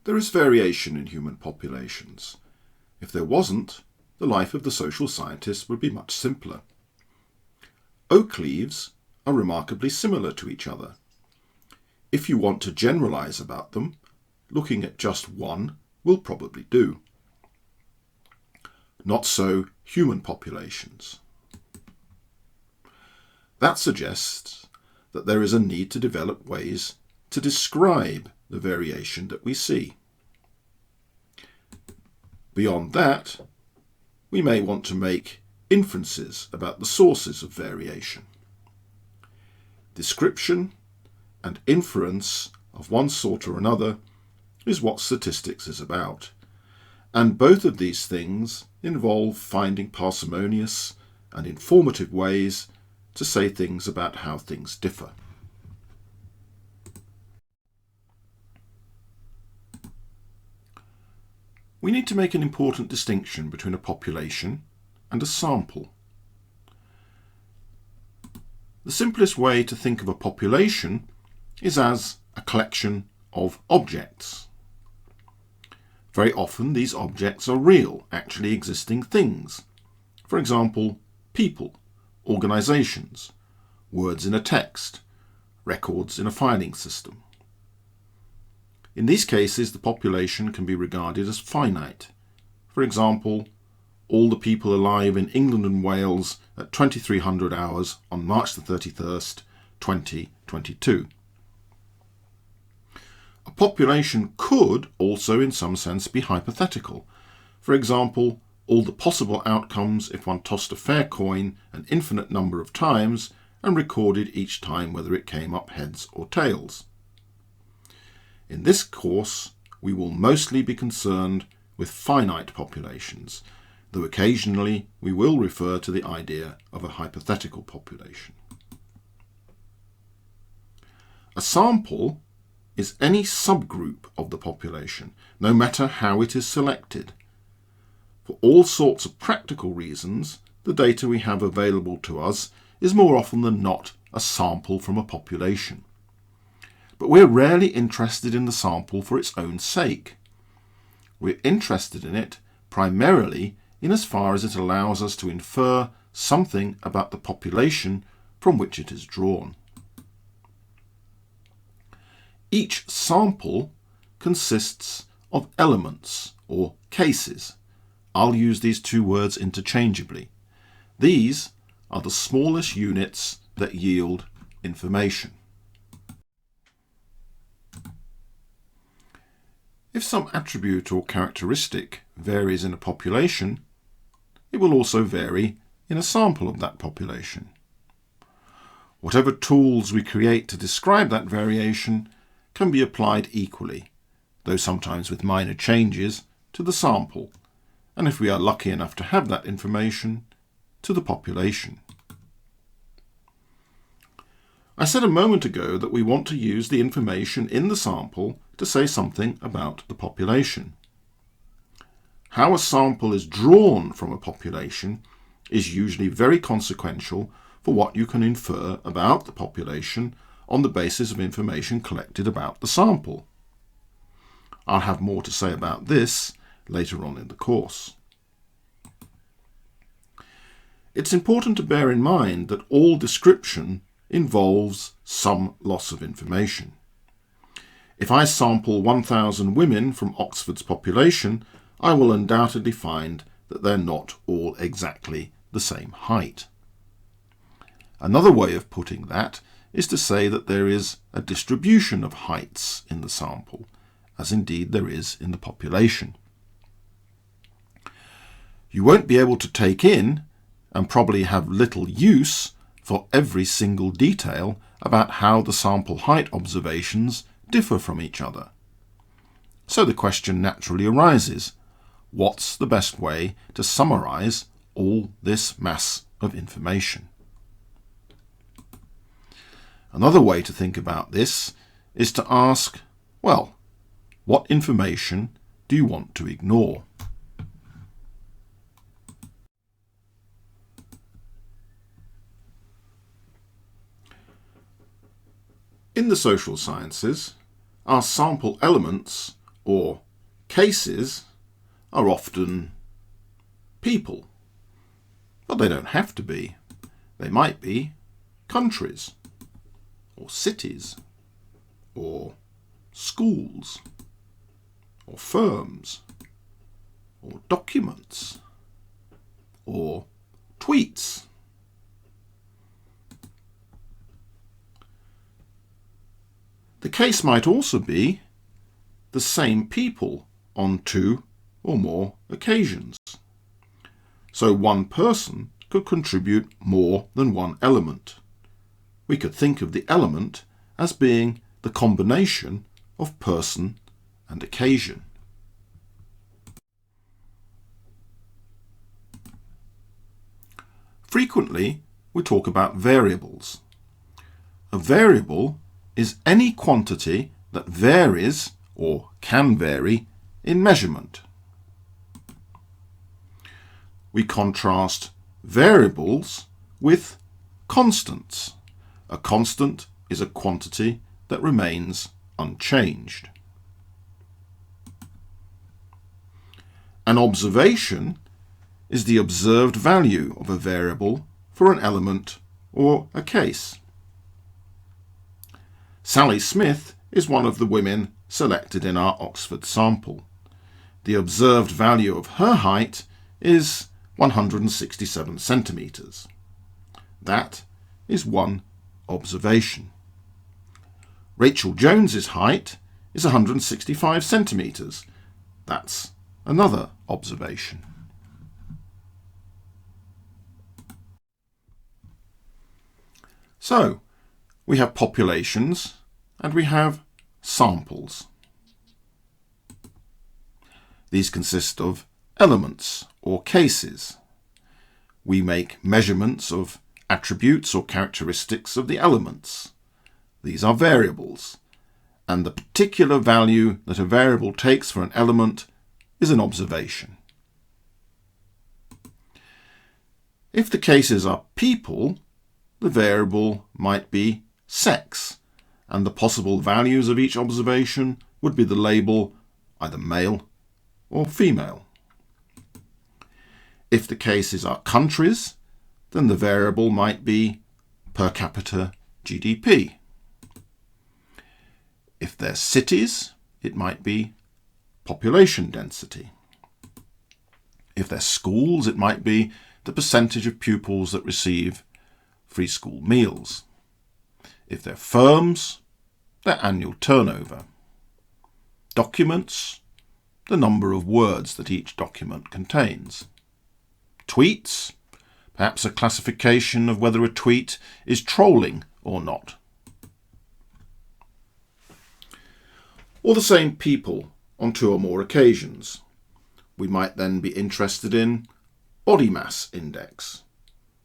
There is variation in human populations. If there wasn't, the life of the social scientists would be much simpler. Oak leaves are remarkably similar to each other. If you want to generalize about them, looking at just one will probably do. Not so human populations. That suggests that there is a need to develop ways to describe the variation that we see. Beyond that, we may want to make inferences about the sources of variation. Description and inference of one sort or another is what statistics is about, and both of these things involve finding parsimonious and informative ways to say things about how things differ. We need to make an important distinction between a population and a sample. The simplest way to think of a population is as a collection of objects. Very often these objects are real, actually existing things. For example, people, organizations, words in a text, records in a filing system. In these cases, the population can be regarded as finite. For example, all the people alive in England and Wales at 2300 hours on March the 31st, 2022. A population could also in some sense be hypothetical. For example, all the possible outcomes if one tossed a fair coin an infinite number of times and recorded each time whether it came up heads or tails. In this course, we will mostly be concerned with finite populations, though occasionally we will refer to the idea of a hypothetical population. A sample is any subgroup of the population, no matter how it is selected. For all sorts of practical reasons, the data we have available to us is more often than not a sample from a population. But we're rarely interested in the sample for its own sake. We're interested in it primarily in as far as it allows us to infer something about the population from which it is drawn. Each sample consists of elements or cases. I'll use these two words interchangeably. These are the smallest units that yield information. If some attribute or characteristic varies in a population, it will also vary in a sample of that population. Whatever tools we create to describe that variation can be applied equally, though sometimes with minor changes, to the sample, and if we are lucky enough to have that information, to the population. I said a moment ago that we want to use the information in the sample to say something about the population. How a sample is drawn from a population is usually very consequential for what you can infer about the population on the basis of information collected about the sample. I'll have more to say about this later on in the course. It's important to bear in mind that all description involves some loss of information. If I sample 1,000 women from Oxford's population, I will undoubtedly find that they're not all exactly the same height. Another way of putting that is to say that there is a distribution of heights in the sample, as indeed there is in the population. You won't be able to take in, and probably have little use for every single detail about how the sample height observations differ from each other. So the question naturally arises, what's the best way to summarize all this mass of information? Another way to think about this is to ask, well, what information do you want to ignore? In the social sciences, our sample elements or cases are often people, but they don't have to be. They might be countries, or cities, or schools, or firms, or documents, or tweets. The case might also be the same people on 2 or more occasions. So one person could contribute more than one element. We could think of the element as being the combination of person and occasion. Frequently, we talk about variables. A variable is any quantity that varies or can vary in measurement. We contrast variables with constants. A constant is a quantity that remains unchanged. An observation is the observed value of a variable for an element or a case. Sally Smith is one of the women selected in our Oxford sample. The observed value of her height is 167 centimetres. That is one observation. Rachel Jones's height is 165 centimetres. That's another observation. So, we have populations and we have samples. These consist of elements or cases. We make measurements of attributes or characteristics of the elements. These are variables, and the particular value that a variable takes for an element is an observation. If the cases are people, the variable might be sex, and the possible values of each observation would be the label either male or female. If the cases are countries, then the variable might be per capita GDP. If they're cities, it might be population density. If they're schools, it might be the percentage of pupils that receive free school meals. If they're firms, their annual turnover. Documents, the number of words that each document contains. Tweets, perhaps a classification of whether a tweet is trolling or not. Or the same people on 2 or more occasions. We might then be interested in body mass index.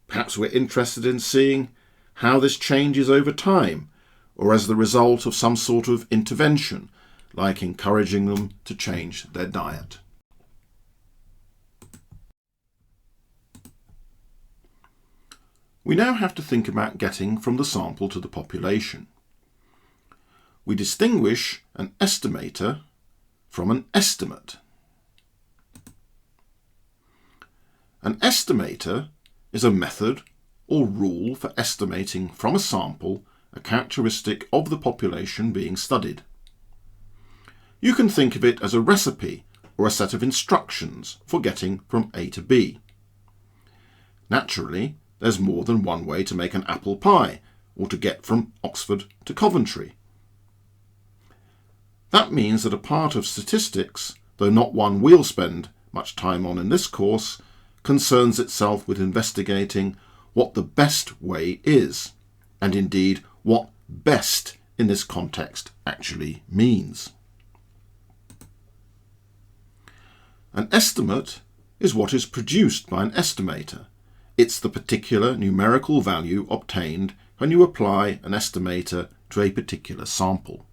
Perhaps we're interested in seeing how this changes over time, or as the result of some sort of intervention, like encouraging them to change their diet. We now have to think about getting from the sample to the population. We distinguish an estimator from an estimate. An estimator is a method or rule for estimating from a sample a characteristic of the population being studied. You can think of it as a recipe or a set of instructions for getting from A to B. Naturally, there's more than one way to make an apple pie or to get from Oxford to Coventry. That means that a part of statistics, though not one we'll spend much time on in this course, concerns itself with investigating what the best way is, and indeed what best in this context actually means. An estimate is what is produced by an estimator. It's the particular numerical value obtained when you apply an estimator to a particular sample.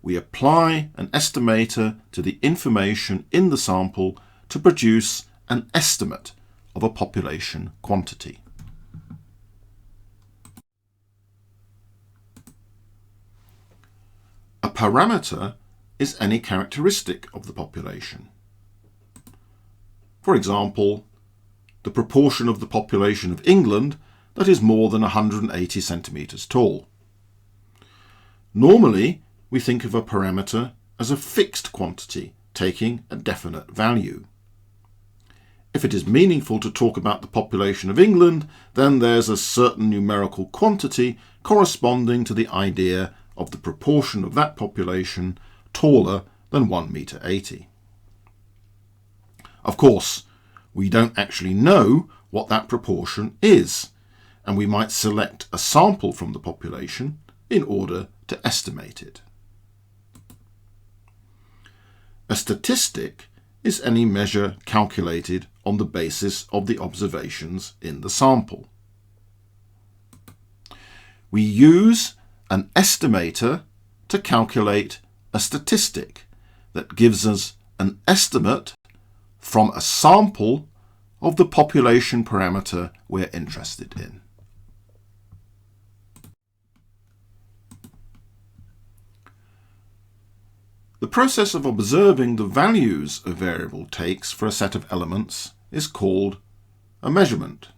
We apply an estimator to the information in the sample to produce an estimate of a population quantity. A parameter is any characteristic of the population. For example, the proportion of the population of England that is more than 180 centimetres tall. Normally, we think of a parameter as a fixed quantity taking a definite value. If it is meaningful to talk about the population of England, then there's a certain numerical quantity corresponding to the idea of the proportion of that population taller than 1 metre 80. Of course, we don't actually know what that proportion is, and we might select a sample from the population in order to estimate it. A statistic is any measure calculated on the basis of the observations in the sample. We use an estimator to calculate a statistic that gives us an estimate from a sample of the population parameter we're interested in. The process of observing the values a variable takes for a set of elements is called a measurement.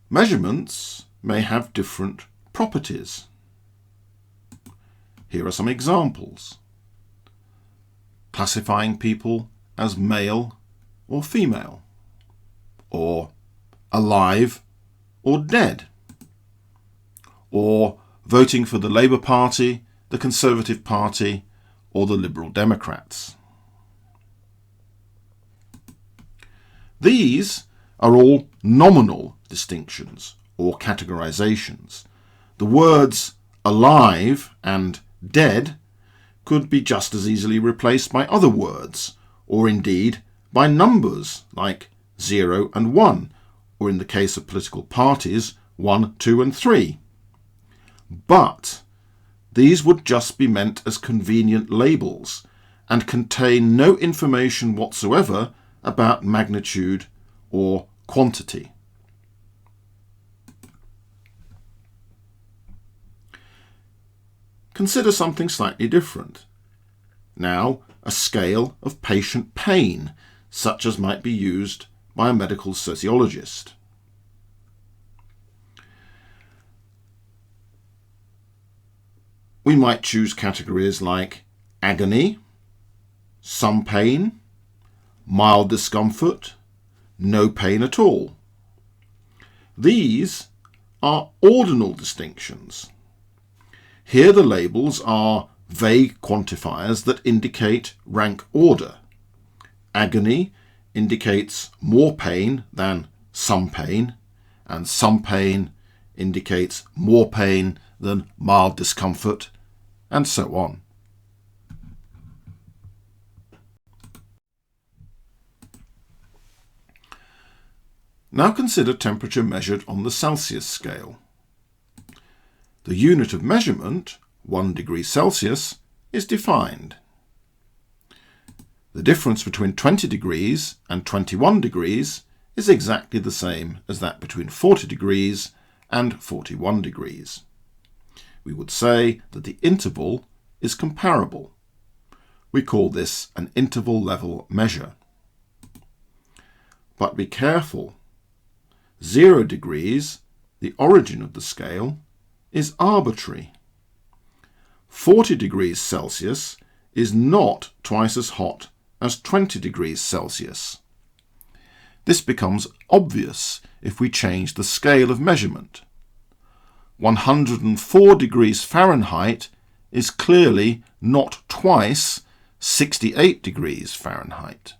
Measurements may have different properties. Here are some examples. Classifying people as male or female, or alive or dead, or voting for the Labour Party, the Conservative Party, or the Liberal Democrats. These are all nominal distinctions or categorizations. The words alive and dead could be just as easily replaced by other words, or indeed by numbers like 0 and 1, or in the case of political parties, 1, 2 and 3. But these would just be meant as convenient labels and contain no information whatsoever about magnitude or quantity. Consider something slightly different. Now, a scale of patient pain, such as might be used by a medical sociologist. We might choose categories like agony, some pain, mild discomfort, no pain at all. These are ordinal distinctions. Here the labels are vague quantifiers that indicate rank order. Agony indicates more pain than some pain, and some pain indicates more pain than mild discomfort, and so on. Now consider temperature measured on the Celsius scale. The unit of measurement, 1 degree Celsius, is defined. The difference between 20 degrees and 21 degrees is exactly the same as that between 40 degrees and 41 degrees. We would say that the interval is comparable. We call this an interval level measure. But be careful. 0 degrees, the origin of the scale, is arbitrary. 40 degrees Celsius is not twice as hot as 20 degrees Celsius. This becomes obvious if we change the scale of measurement. 104 degrees Fahrenheit is clearly not twice 68 degrees Fahrenheit.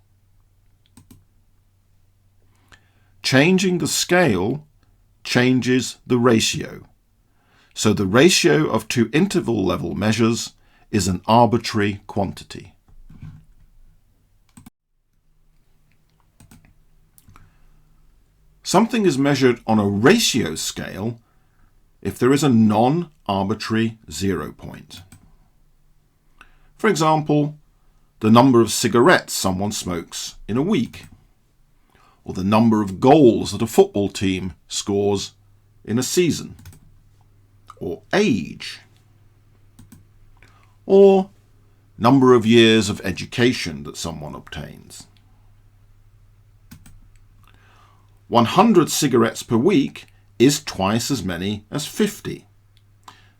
Changing the scale changes the ratio. So the ratio of two interval level measures is an arbitrary quantity. Something is measured on a ratio scale if there is a non-arbitrary 0 point. For example, the number of cigarettes someone smokes in a week, or the number of goals that a football team scores in a season, or age. or number of years of education that someone obtains. 100 cigarettes per week is twice as many as 50.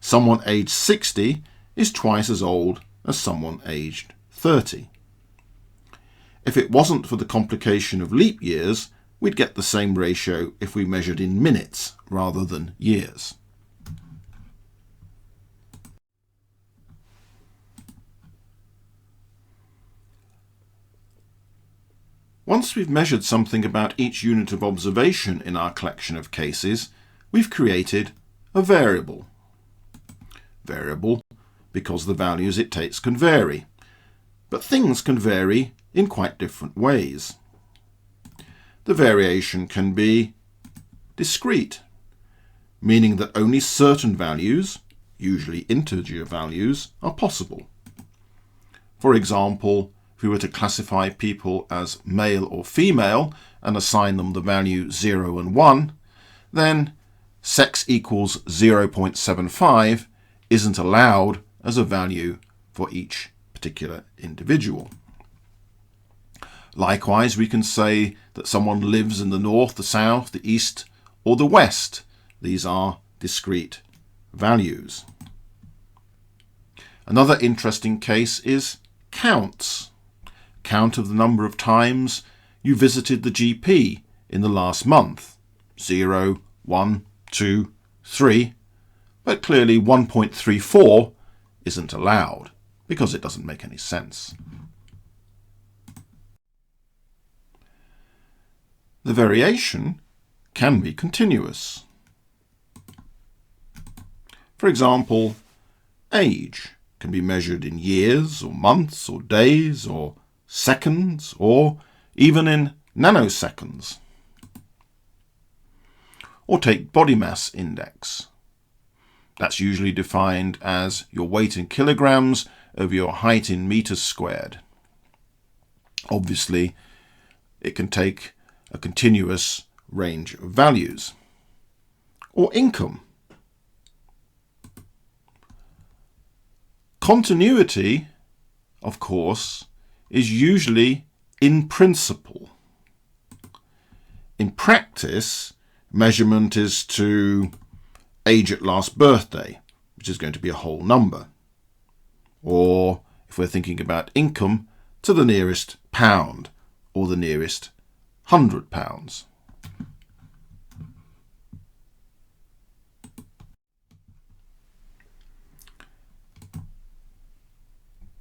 Someone aged 60 is twice as old as someone aged 30. If it wasn't for the complication of leap years, we'd get the same ratio if we measured in minutes rather than years. Once we've measured something about each unit of observation in our collection of cases, we've created a variable. Variable because the values it takes can vary, but things can vary in quite different ways. The variation can be discrete, meaning that only certain values, usually integer values, are possible. For example, if we were to classify people as male or female and assign them the value 0 and 1, then sex equals 0.75 isn't allowed as a value for each particular individual. Likewise, we can say that someone lives in the north, the south, the east, or the west. These are discrete values. Another interesting case is counts. Count of the number of times you visited the GP in the last month. 0, 1, 2, 3. But clearly 1.34 isn't allowed because it doesn't make any sense. The variation can be continuous. For example, age can be measured in years or months or days or seconds or even in nanoseconds. Or take body mass index. That's usually defined as your weight in kilograms over your height in meters squared. Obviously, it can take a continuous range of values. Or income. Continuity, of course, is usually in principle. In practice, measurement is to age at last birthday, which is going to be a whole number. Or, if we're thinking about income, to the nearest pound or the nearest £100.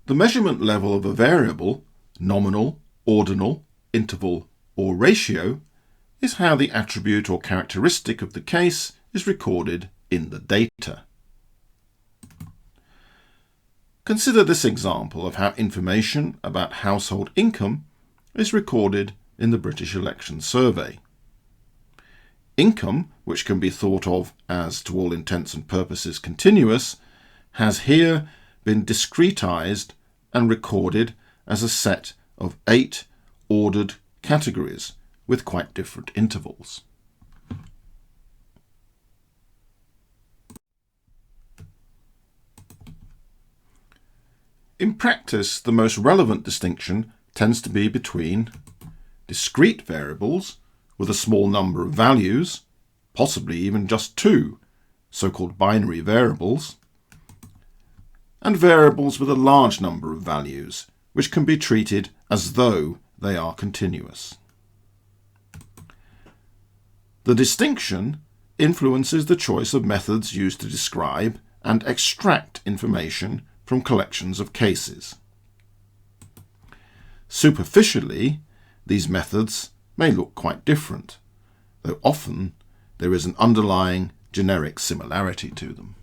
The measurement level of a variable, nominal, ordinal, interval, or ratio, is how the attribute or characteristic of the case is recorded in the data. Consider this example of how information about household income is recorded in the British Election Survey. Income, which can be thought of as, to all intents and purposes, continuous, has here been discretized and recorded as a set of 8 ordered categories with quite different intervals. In practice, the most relevant distinction tends to be between discrete variables with a small number of values, possibly even just 2, so-called binary variables, and variables with a large number of values, which can be treated as though they are continuous. The distinction influences the choice of methods used to describe and extract information from collections of cases. Superficially, these methods may look quite different, though often there is an underlying generic similarity to them.